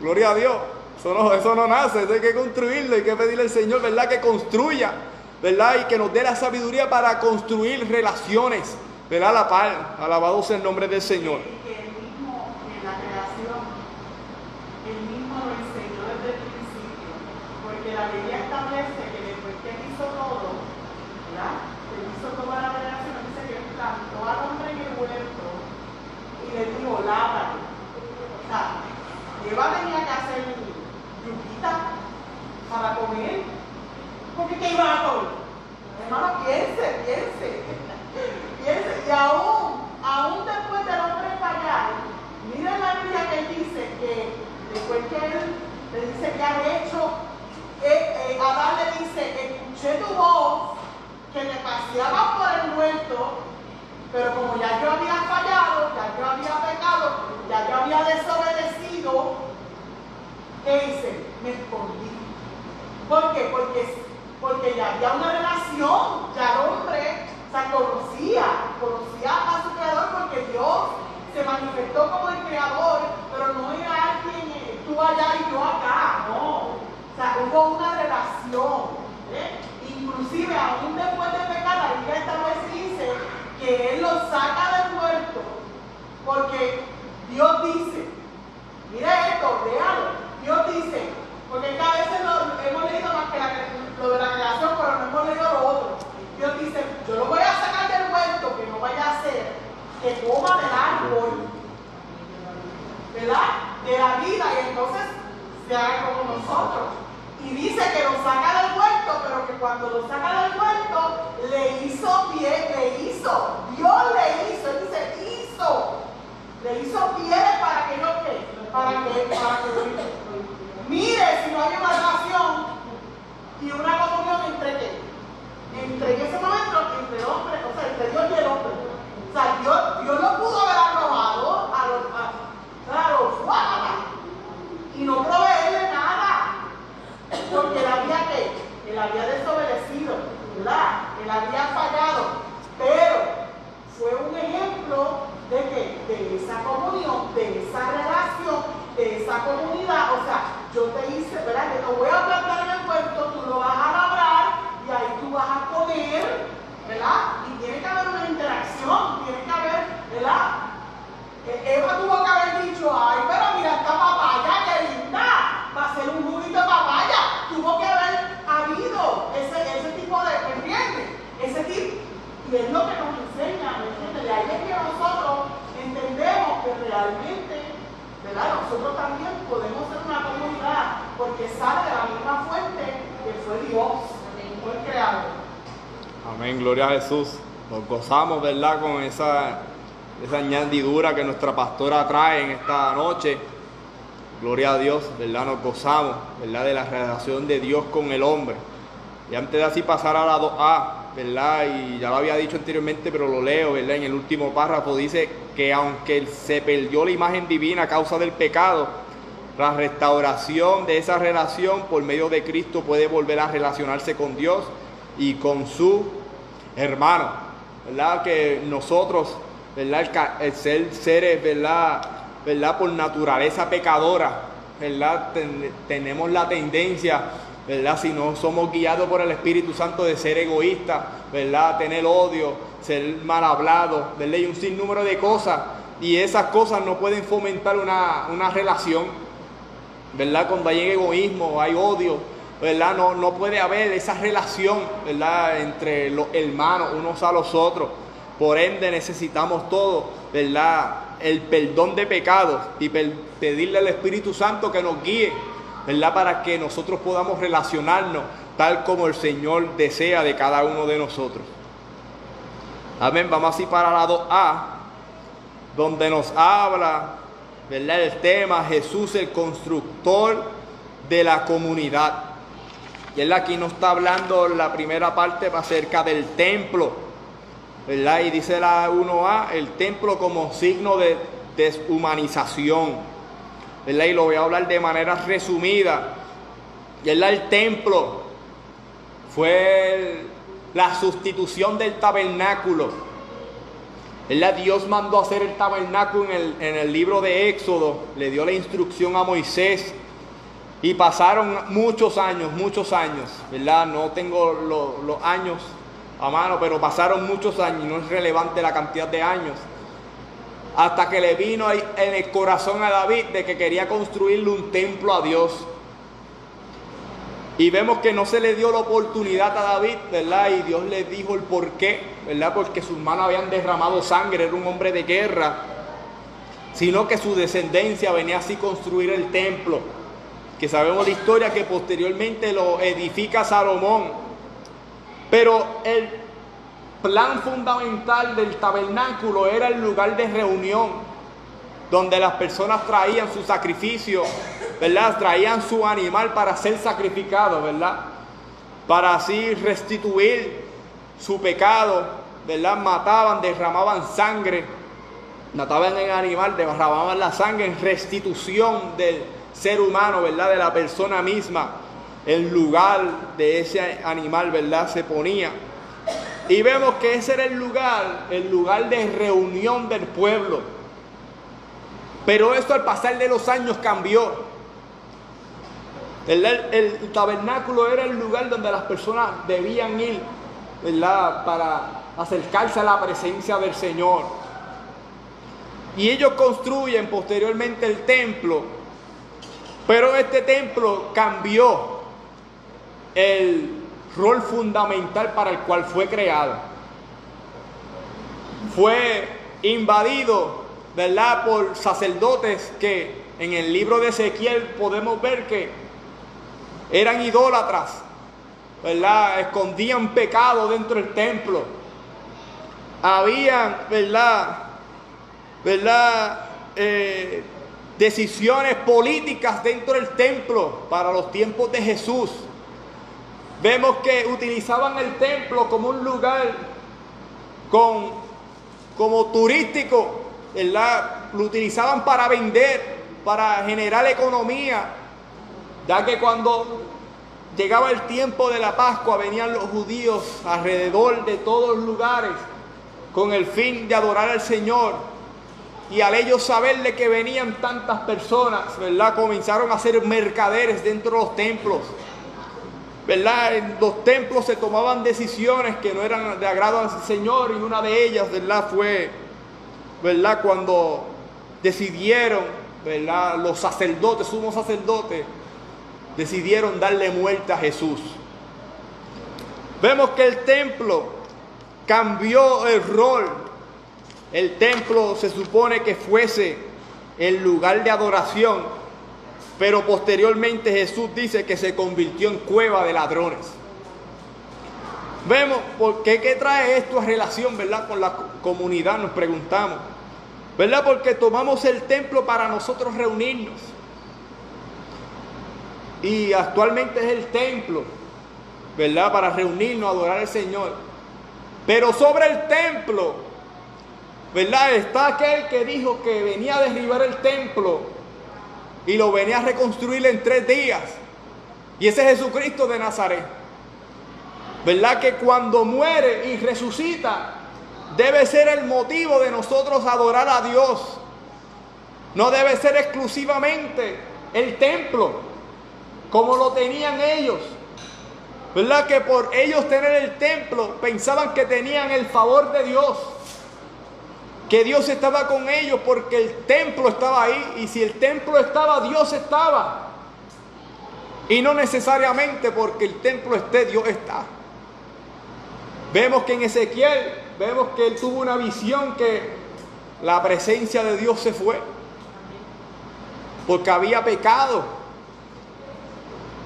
Gloria a Dios. Eso no nace, eso hay que construirlo, hay que pedirle al Señor, ¿verdad? Que construya, ¿verdad? Y que nos dé la sabiduría para construir relaciones, ¿verdad? A la par. Alabado sea el nombre del Señor. Que él mismo, en la creación, él mismo lo enseñó desde el principio, porque la Biblia establece que después que él hizo todo, ¿verdad? Él hizo toda la creación, dice que él plantó al hombre en el huerto y le dijo, lábralo. O sea, Eva tenía que hacer yuquita para comer. ¿Por qué iba a comer? Hermano, piense. Y aún después del hombre fallar, miren la Biblia que él dice que después que él le dice que ha hecho, Adán le dice, escuché tu voz que te paseabas por el huerto, pero como ya yo había fallado, ya yo había pecado, ya yo había desobedecido, ¿qué hice? Me escondí. ¿Por qué? Porque ya había una relación, ya el hombre conocía a su creador, porque Dios se manifestó como el creador, pero no era alguien tú allá y yo acá, no. O sea, hubo una relación. Inclusive, aún después de pecar, la Biblia esta vez dice que Él lo saca del huerto, porque Dios dice, mire esto, léalo, Dios dice, porque es que a veces hemos leído más que lo de la creación, pero no hemos leído lo otro. Dios dice, yo lo voy a sacar del huerto, que no vaya a ser que coma del árbol, ¿verdad? De la vida, y entonces se haga como nosotros. Y dice que lo saca del huerto, pero que cuando lo saca del huerto, le hizo bien, Dios le hizo, él dice, le hizo pieles para que yo qué, para que mire si no hay una relación y una comunión entre qué. Entre ese momento, entre el hombre, o sea, entre Dios y el hombre. O sea, Dios lo pudo haber arrojado a los guapas y no proveerle nada. Porque él había ¿qué? Él había desobedecido, ¿verdad? Él había fallado. Pero fue un ejemplo de ¿qué? De esa comunión, de esa relación, de esa comunidad. O sea, yo te hice, ¿verdad? Que te voy a plantar en el huerto, tú lo vas a labrar y ahí tú vas a comer, ¿verdad? Y tiene que haber una interacción, tiene que haber, ¿verdad? Eva tuvo que haber dicho, ay, pero mira esta papaya, qué linda, va a ser un juguito de papaya. Tuvo que haber habido ese tipo de, ¿me entiendes? Ese tipo, y es lo que nos enseña, ¿me entiendes? De ahí es que nosotros entendemos que realmente, ¿verdad? Nosotros también podemos ser una comunidad, porque sale de la misma fuente que fue Dios, fue el creador. Amén, gloria a Jesús. Nos gozamos, ¿verdad? Con esa añadidura que nuestra pastora trae en esta noche. Gloria a Dios, ¿verdad? Nos gozamos, ¿verdad? De la relación de Dios con el hombre. Y antes de así pasar a la 2A, ¿verdad? Y ya lo había dicho anteriormente, pero lo leo, ¿verdad? En el último párrafo dice que aunque se perdió la imagen divina a causa del pecado, la restauración de esa relación por medio de Cristo puede volver a relacionarse con Dios y con su hermano, ¿verdad? Que nosotros, ¿verdad? El ser seres, ¿verdad? Por naturaleza pecadora, ¿verdad? Tenemos la tendencia ¿verdad? Si no somos guiados por el Espíritu Santo de ser egoístas, ¿verdad? Tener odio, ser mal hablado, ¿verdad? Y un sinnúmero de cosas. Y esas cosas no pueden fomentar una relación, ¿verdad? Cuando hay egoísmo, hay odio, ¿verdad? No puede haber esa relación, ¿verdad? Entre los hermanos, unos a los otros. Por ende necesitamos todos, ¿verdad? El perdón de pecados y pedirle al Espíritu Santo que nos guíe, ¿verdad? Para que nosotros podamos relacionarnos tal como el Señor desea de cada uno de nosotros. Amén. Vamos así para la 2A, donde nos habla, ¿verdad? El tema Jesús el constructor de la comunidad. Y él aquí nos está hablando la primera parte acerca del templo, ¿verdad? Y dice la 1A, el templo como signo de deshumanización, ¿verdad? Y lo voy a hablar de manera resumida. ¿Verdad? El templo fue la sustitución del tabernáculo, ¿verdad? Dios mandó hacer el tabernáculo en el libro de Éxodo, le dio la instrucción a Moisés. Y pasaron muchos años, ¿verdad? No tengo los años a mano, pero pasaron muchos años, y no es relevante la cantidad de años, hasta que le vino en el corazón a David de que quería construirle un templo a Dios. Y vemos que no se le dio la oportunidad a David, ¿verdad? Y Dios le dijo el por qué, ¿verdad? Porque sus manos habían derramado sangre, era un hombre de guerra, sino que su descendencia venía así a construir el templo, que sabemos la historia que posteriormente lo edifica Salomón. Pero el plan fundamental del tabernáculo era el lugar de reunión, donde las personas traían su sacrificio, ¿verdad? Traían su animal para ser sacrificado, ¿verdad? Para así restituir su pecado, ¿verdad? Mataban, derramaban sangre, mataban el animal, derramaban la sangre en restitución del ser humano, ¿verdad? De la persona misma. El lugar de ese animal, ¿verdad? Se ponía. Y vemos que ese era el lugar de reunión del pueblo. Pero esto al pasar de los años cambió. El tabernáculo era el lugar donde las personas debían ir, ¿verdad? Para acercarse a la presencia del Señor. Y ellos construyen posteriormente el templo. Pero este templo cambió el rol fundamental para el cual fue creado. Fue invadido, ¿verdad? Por sacerdotes que en el libro de Ezequiel podemos ver que eran idólatras, ¿verdad? Escondían pecado dentro del templo. Habían, ¿verdad? Decisiones políticas dentro del templo para los tiempos de Jesús. Vemos que utilizaban el templo como un lugar como turístico, ¿verdad? Lo utilizaban para vender, para generar economía, ya que cuando llegaba el tiempo de la Pascua venían los judíos alrededor de todos los lugares con el fin de adorar al Señor. Y al ellos saber de que venían tantas personas, ¿verdad? Comenzaron a ser mercaderes dentro de los templos, ¿verdad? En los templos se tomaban decisiones que no eran de agrado al Señor, y una de ellas, ¿verdad? Fue, ¿verdad? Cuando decidieron, ¿verdad? Los sacerdotes, sumos sacerdotes, decidieron darle muerte a Jesús. Vemos que el templo cambió el rol. El templo se supone que fuese el lugar de adoración, pero posteriormente Jesús dice que se convirtió en cueva de ladrones. Vemos, ¿por qué trae esto a relación, ¿verdad? Con la comunidad? Nos preguntamos, ¿verdad? Porque tomamos el templo para nosotros reunirnos. Y actualmente es el templo, ¿verdad? Para reunirnos, adorar al Señor. Pero sobre el templo, ¿verdad? Está aquel que dijo que venía a derribar el templo y lo venía a reconstruir en 3 días. Y ese es Jesucristo de Nazaret. ¿Verdad? Que cuando muere y resucita, debe ser el motivo de nosotros adorar a Dios. No debe ser exclusivamente el templo. como lo tenían ellos. ¿Verdad? Que por ellos tener el templo pensaban que tenían el favor de Dios, que Dios estaba con ellos porque el templo estaba ahí, y si el templo estaba, Dios estaba. Y no necesariamente porque el templo esté, Dios está. Vemos que en Ezequiel, vemos que él tuvo una visión que la presencia de Dios se fue, porque había pecado.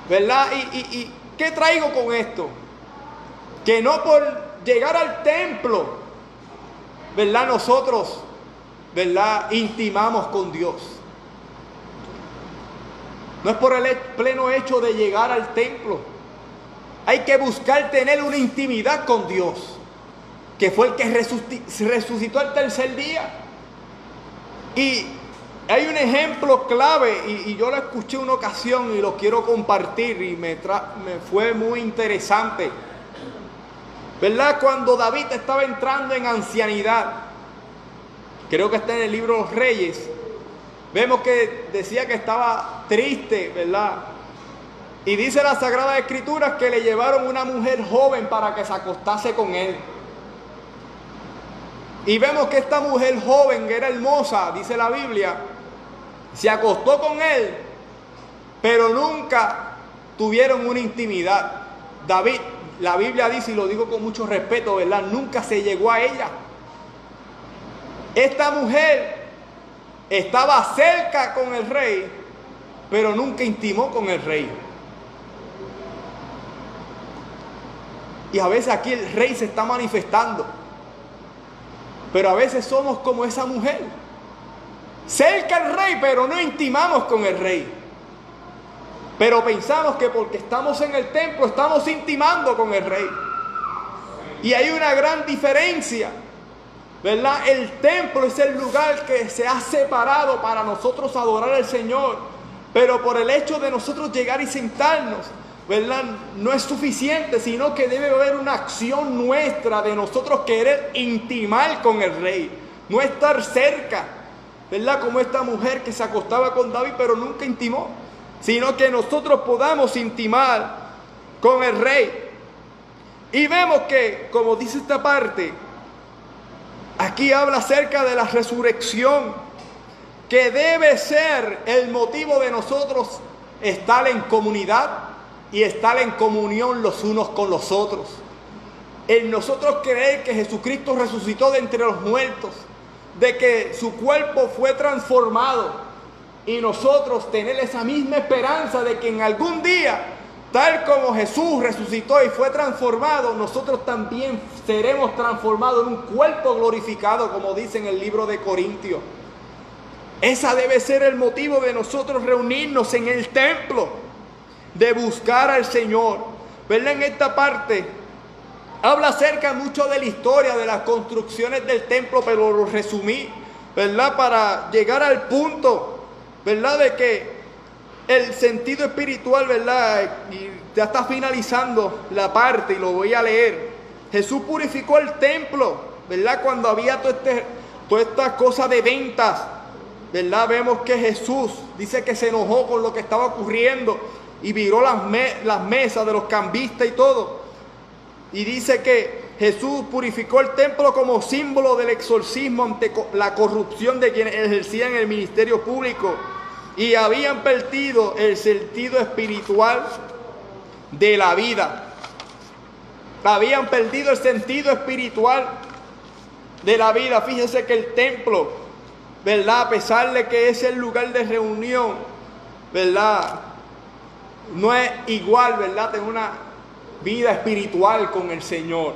¿Verdad? ¿Y qué traigo con esto? Que no por llegar al templo, ¿verdad?, nosotros, ¿verdad?, intimamos con Dios. No es por el pleno hecho de llegar al templo. Hay que buscar tener una intimidad con Dios, que fue el que resucitó al tercer día. Y hay un ejemplo clave, y yo lo escuché una ocasión y lo quiero compartir, y me fue muy interesante. ¿Verdad? Cuando David estaba entrando en ancianidad, creo que está en el libro de los Reyes, vemos que decía que estaba triste, ¿verdad? Y dice la Sagrada Escritura que le llevaron una mujer joven para que se acostase con él. Y vemos que esta mujer joven, que era hermosa, dice la Biblia, se acostó con él, pero nunca tuvieron una intimidad. David, la Biblia dice, y lo digo con mucho respeto, ¿verdad?, nunca se llegó a ella. Esta mujer estaba cerca con el rey, pero nunca intimó con el rey. Y a veces aquí el rey se está manifestando, pero a veces somos como esa mujer, cerca al rey, pero no intimamos con el rey. Pero pensamos que porque estamos en el templo estamos intimando con el rey. Y hay una gran diferencia, ¿verdad? El templo es el lugar que se ha separado para nosotros adorar al Señor. Pero por el hecho de nosotros llegar y sentarnos, ¿verdad?, no es suficiente, sino que debe haber una acción nuestra de nosotros querer intimar con el rey. No estar cerca, ¿verdad?, como esta mujer que se acostaba con David pero nunca intimó, sino que nosotros podamos intimar con el rey. Y vemos que, como dice esta parte, aquí habla acerca de la resurrección, que debe ser el motivo de nosotros estar en comunidad y estar en comunión los unos con los otros. En nosotros creer que Jesucristo resucitó de entre los muertos, de que su cuerpo fue transformado, y nosotros tener esa misma esperanza de que en algún día, tal como Jesús resucitó y fue transformado, nosotros también seremos transformados en un cuerpo glorificado, como dice en el libro de Corintios. Esa debe ser el motivo de nosotros reunirnos en el templo, de buscar al Señor. ¿Verdad? En esta parte habla acerca mucho de la historia de las construcciones del templo, pero lo resumí, ¿verdad?, para llegar al punto, ¿verdad?, de que el sentido espiritual, ¿verdad?, y ya está finalizando la parte y lo voy a leer. Jesús purificó el templo, ¿verdad?, cuando había toda esta cosa de ventas, ¿verdad? Vemos que Jesús dice que se enojó con lo que estaba ocurriendo y viró las mesas de los cambistas y todo. Y dice que Jesús purificó el templo como símbolo del exorcismo ante la corrupción de quienes ejercían el ministerio público y habían perdido el sentido espiritual de la vida. Habían perdido el sentido espiritual de la vida. Fíjese que el templo, ¿verdad?, a pesar de que es el lugar de reunión, ¿verdad?, no es igual, ¿verdad?, tener una vida espiritual con el Señor.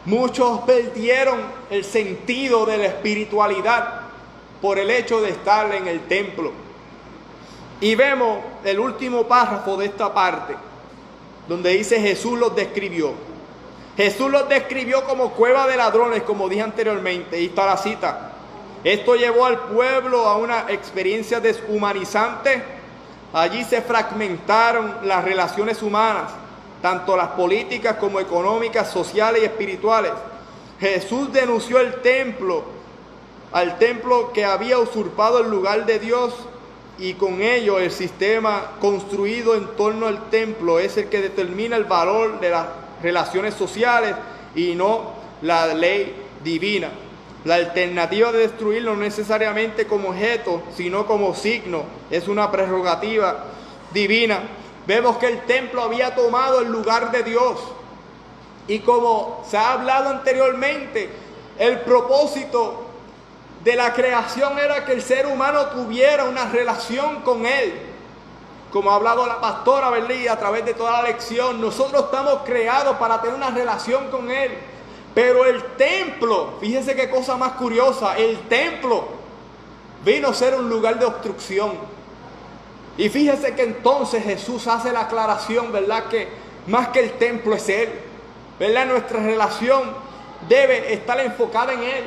Muchos perdieron el sentido de la espiritualidad por el hecho de estar en el templo. Y vemos el último párrafo de esta parte, donde dice Jesús los describió. Jesús los describió como cueva de ladrones, como dije anteriormente. Y está la cita. Esto llevó al pueblo a una experiencia deshumanizante. Allí se fragmentaron las relaciones humanas, tanto las políticas como económicas, sociales y espirituales. Jesús denunció al templo que había usurpado el lugar de Dios y con ello el sistema construido en torno al templo es el que determina el valor de las relaciones sociales y no la ley divina. La alternativa de destruirlo no necesariamente como objeto, sino como signo, es una prerrogativa divina. Vemos que el templo había tomado el lugar de Dios. Y como se ha hablado anteriormente, el propósito de la creación era que el ser humano tuviera una relación con Él. Como ha hablado la pastora, ¿verdad? Y a través de toda la lección, nosotros estamos creados para tener una relación con Él. Pero el templo, fíjense qué cosa más curiosa, el templo vino a ser un lugar de obstrucción. Y fíjense que entonces Jesús hace la aclaración, ¿verdad? Que más que el templo es Él, ¿verdad? Nuestra relación debe estar enfocada en Él,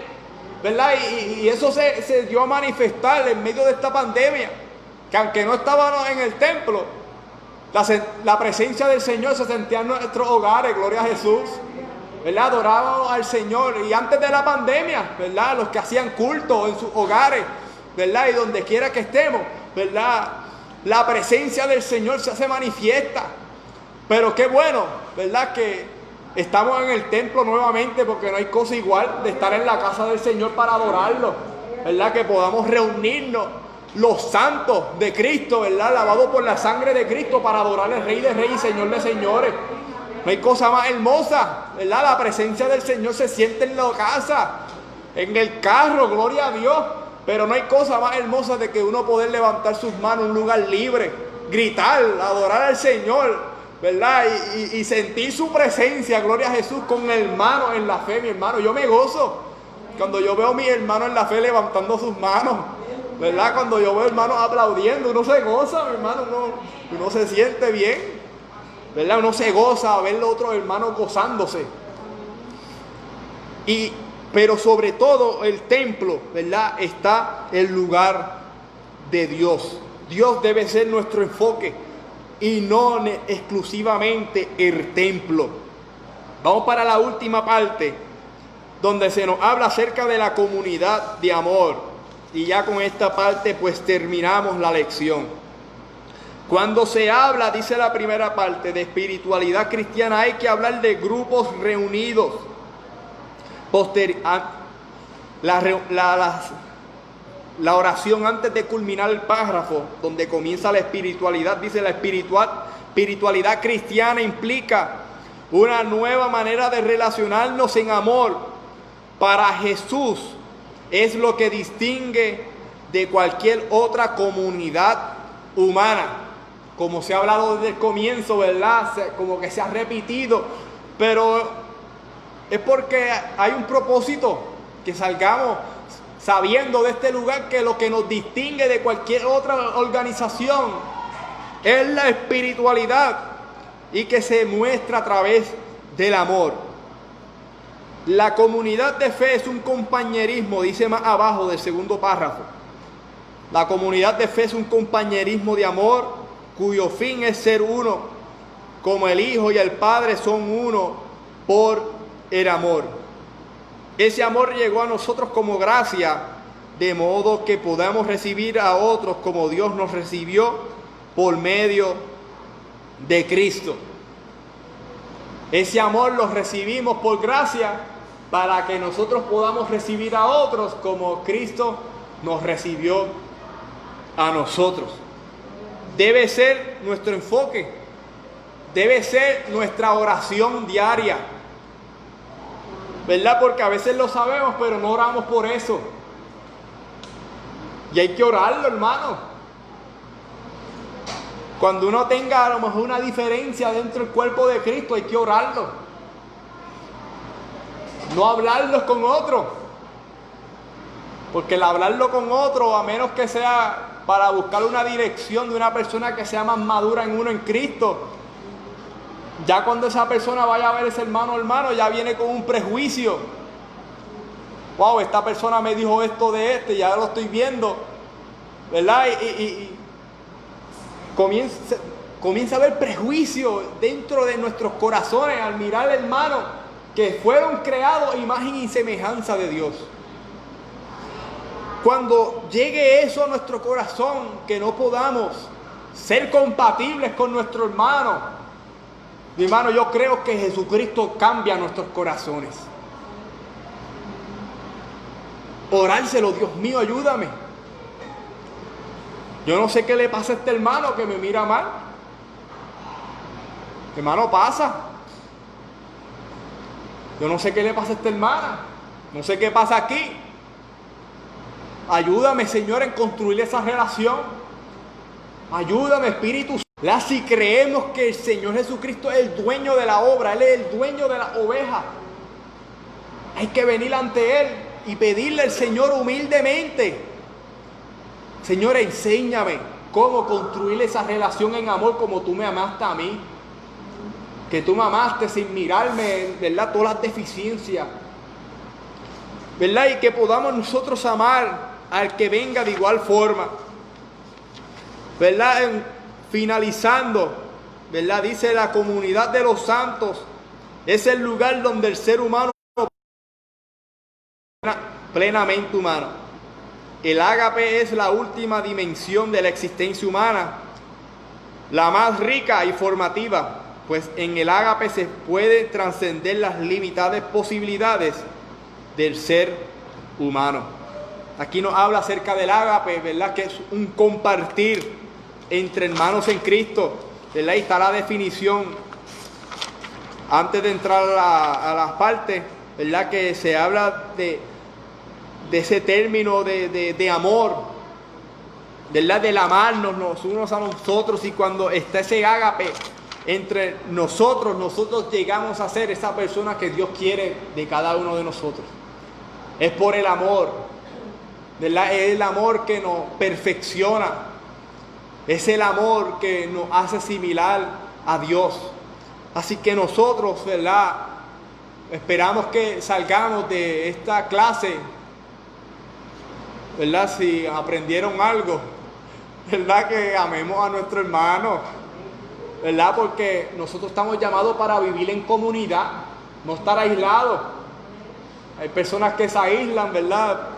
¿verdad? Y eso se dio a manifestar en medio de esta pandemia, que aunque no estábamos en el templo, la presencia del Señor se sentía en nuestros hogares, gloria a Jesús, ¿verdad? Adorábamos al Señor. Y antes de la pandemia, ¿verdad? Los que hacían culto en sus hogares, ¿verdad? Y donde quiera que estemos, ¿verdad? La presencia del Señor se hace manifiesta. Pero qué bueno, ¿verdad? Que estamos en el templo nuevamente, porque no hay cosa igual de estar en la casa del Señor para adorarlo, ¿verdad? Que podamos reunirnos los santos de Cristo, ¿verdad? Lavados por la sangre de Cristo para adorar al Rey de Reyes y Señor de Señores. No hay cosa más hermosa, ¿verdad? La presencia del Señor se siente en la casa, en el carro, gloria a Dios. Pero no hay cosa más hermosa de que uno poder levantar sus manos en un lugar libre, gritar, adorar al Señor, ¿verdad? Y sentir su presencia, gloria a Jesús, con hermanos en la fe, mi hermano. Yo me gozo cuando yo veo a mis hermanos en la fe levantando sus manos, ¿verdad? Cuando yo veo hermanos aplaudiendo, uno se goza, mi hermano, uno se siente bien, ¿verdad? Uno se goza a ver los otros hermanos gozándose. Pero sobre todo el templo, ¿verdad? Está el lugar de Dios. Dios debe ser nuestro enfoque y no exclusivamente el templo. Vamos para la última parte, donde se nos habla acerca de la comunidad de amor. Y ya con esta parte pues terminamos la lección. Cuando se habla, dice la primera parte, de espiritualidad cristiana, hay que hablar de grupos reunidos. La oración antes de culminar el párrafo, donde comienza la espiritualidad, dice: la espiritualidad cristiana implica una nueva manera de relacionarnos en amor. Para Jesús es lo que distingue de cualquier otra comunidad humana. Como se ha hablado desde el comienzo, ¿verdad? Como que se ha repetido, pero es porque hay un propósito, que salgamos sabiendo de este lugar que lo que nos distingue de cualquier otra organización es la espiritualidad, y que se muestra a través del amor. La comunidad de fe es un compañerismo, dice más abajo del segundo párrafo. La comunidad de fe es un compañerismo de amor cuyo fin es ser uno, como el Hijo y el Padre son uno por el amor. Ese amor llegó a nosotros como gracia, de modo que podamos recibir a otros como Dios nos recibió por medio de Cristo. Ese amor lo recibimos por gracia para que nosotros podamos recibir a otros como Cristo nos recibió a nosotros. Debe ser nuestro enfoque, debe ser nuestra oración diaria, ¿verdad? Porque a veces lo sabemos, pero no oramos por eso. Y hay que orarlo, hermano. Cuando uno tenga a lo mejor una diferencia dentro del cuerpo de Cristo, hay que orarlo. No hablarlo con otro. Porque el hablarlo con otro, a menos que sea para buscar una dirección de una persona que sea más madura en uno en Cristo, ya cuando esa persona vaya a ver a ese hermano, ya viene con un prejuicio. Wow, esta persona me dijo esto de este, ya lo estoy viendo, ¿verdad? Y comienza a haber prejuicio dentro de nuestros corazones al mirar al hermano que fueron creados a imagen y semejanza de Dios. cuando llegue eso a nuestro corazón, que no podamos ser compatibles con nuestro hermano, mi hermano, yo creo que Jesucristo cambia nuestros corazones. Orárselo, Dios mío, ayúdame. Yo no sé qué le pasa a este hermano que me mira mal. Hermano, pasa. Yo no sé qué le pasa a esta hermana. No sé qué pasa aquí. Ayúdame, Señor, en construir esa relación. Ayúdame, Espíritu Santo. Si creemos que el Señor Jesucristo es el dueño de la obra, Él es el dueño de la oveja, hay que venir ante Él y pedirle al Señor humildemente: Señor, enséñame cómo construir esa relación en amor como tú me amaste a mí. Que tú me amaste sin mirarme, ¿verdad?, todas las deficiencias, ¿verdad? Y que podamos nosotros amar al que venga de igual forma, ¿verdad? Finalizando, ¿verdad? Dice: la comunidad de los santos es el lugar donde el ser humano es plenamente humano. El ágape es la última dimensión de la existencia humana, la más rica y formativa, pues en el ágape se puede trascender las limitadas posibilidades del ser humano. Aquí nos habla acerca del ágape, ¿verdad?, que es un compartir entre hermanos en Cristo, ¿verdad? Ahí está la definición antes de entrar a las partes, ¿verdad?, que se habla de ese término de amor, ¿verdad?, del amarnos los unos a los otros. Y cuando está ese ágape entre nosotros, nosotros llegamos a ser esa persona que Dios quiere de cada uno de nosotros. Es por el amor, ¿verdad? Es el amor que nos perfecciona, es el amor que nos hace similar a Dios. Así que nosotros, ¿verdad?, esperamos que salgamos de esta clase, ¿verdad?, si aprendieron algo, ¿verdad?, que amemos a nuestro hermano, ¿verdad?, porque nosotros estamos llamados para vivir en comunidad, no estar aislados. Hay personas que se aíslan, ¿verdad?,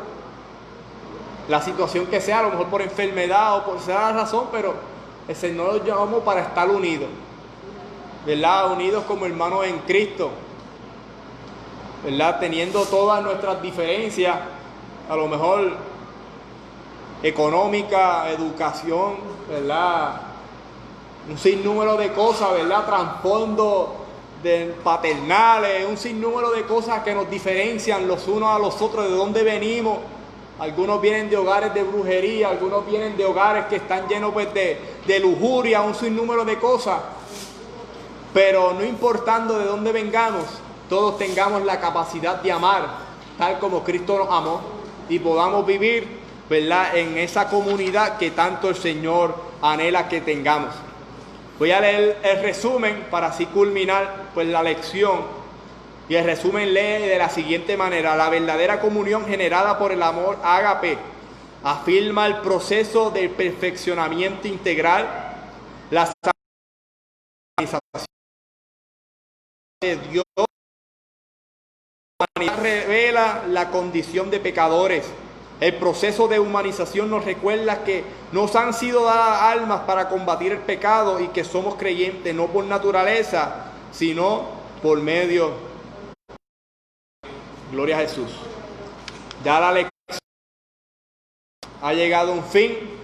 la situación que sea, a lo mejor por enfermedad o por sea la razón, pero el Señor nos llamamos para estar unidos, ¿verdad?, unidos como hermanos en Cristo, ¿verdad?, teniendo todas nuestras diferencias, a lo mejor económica, educación, ¿verdad?, un sinnúmero de cosas, ¿verdad?, trasfondo paternales, un sinnúmero de cosas que nos diferencian los unos a los otros, de dónde venimos. Algunos vienen de hogares de brujería, algunos vienen de hogares que están llenos, pues, de lujuria, un sinnúmero de cosas. Pero no importando de dónde vengamos, todos tengamos la capacidad de amar tal como Cristo nos amó y podamos vivir, ¿verdad?, en esa comunidad que tanto el Señor anhela que tengamos. Voy a leer el resumen para así culminar, pues, la lección. Y el resumen lee de la siguiente manera: la verdadera comunión generada por el amor ágape afirma el proceso del perfeccionamiento integral, la santificación de Dios, la humanidad revela la condición de pecadores. El proceso de humanización nos recuerda que nos han sido dadas almas para combatir el pecado y que somos creyentes no por naturaleza, sino por medio. Gloria a Jesús. Ya la lección ha llegado a un fin.